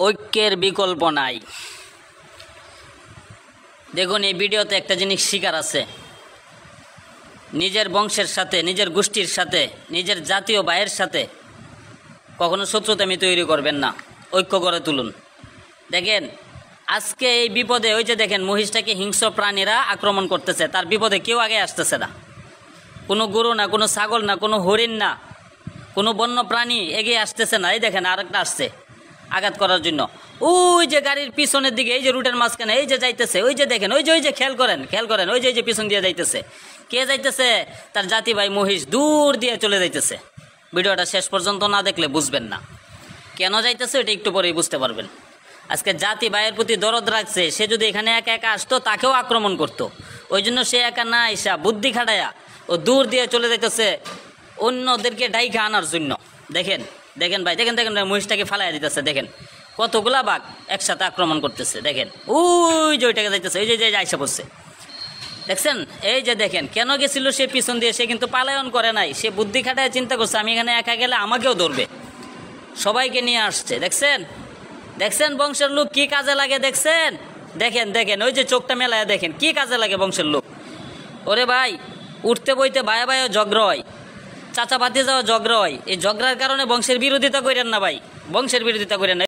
ঐক্যের বিকল্প নাই। দেখুন, এই ভিডিওতে একটা জিনিস শিকার আছে, নিজের বংশের সাথে, নিজের গোষ্ঠীর সাথে, নিজের জাতীয় ভাইয়ের সাথে কখনো শত্রুতামি তৈরি করবেন না, ঐক্য করে তুলুন। দেখেন আজকে এই বিপদে, ওই যে দেখেন মহিষটাকে হিংস্র প্রাণীরা আক্রমণ করতেছে, তার বিপদে কেউ আগে আসতেছে না। কোনো গরু না, কোনো ছাগল না, কোনো হরিণ না, কোনো বন্য প্রাণী এগিয়ে আসতেছে না। এই দেখেন আরেকটা আসছে আঘাত করার জন্য। ওই যে গাড়ির পিছনের দিকে, এই যে রুটের মাঝখানে এই যে যাইতেছে, ওই যে দেখেন, ওই যে খেয়াল করেন, ওই যে পিছন দিয়ে যাইতেছে। কে যাইতেছে? তার জাতি ভাই মহিষ দূর দিয়ে চলে যাইতেছে। ভিডিওটা শেষ পর্যন্ত না দেখলে বুঝবেন না কেন যাইতেছে, এটা একটু পরেই বুঝতে পারবেন। আজকে জাতি ভাইয়ের প্রতি দরদ রাখছে, সে যদি এখানে একা একা আসতো তাকেও আক্রমণ করতো। ওই জন্য সে একা না আইসা বুদ্ধি খাটায়া ও দূর দিয়ে চলে যাইতেছে অন্যদেরকে ডাইকা আনার জন্য। দেখেন দেখেন ভাই, দেখেন মহিষটাকে ফালাইয়া দিতেছে। দেখেন কতগুলা বাঘ একসাথে আক্রমণ করতেছে। দেখেন ওই যে ওইটাকে যাইতেছে, ওই যে আইসা পড়ছে, দেখছেন? এই যে দেখেন কেন গেছিল সে পিছন দিয়ে, সে কিন্তু পালায়ন করে নাই, সে বুদ্ধি খাটায় চিন্তা করছে আমি এখানে একা গেলে আমাকেও ধরবে, সবাইকে নিয়ে আসছে। দেখছেন বংশের লোক কি কাজে লাগে, দেখছেন? দেখেন ওই যে চোখটা মেলায় দেখেন কি কাজে লাগে বংশের লোক। ওরে ভাই, উঠতে বইতে ভাইয়া ঝগড়া হয়, চাচা ভাতি যাওয়া ঝগড়া হয়। এই ঝগড়ার কারণে বংশের বিরোধিতা করেন না ভাই, বংশের বিরোধিতা করেন না।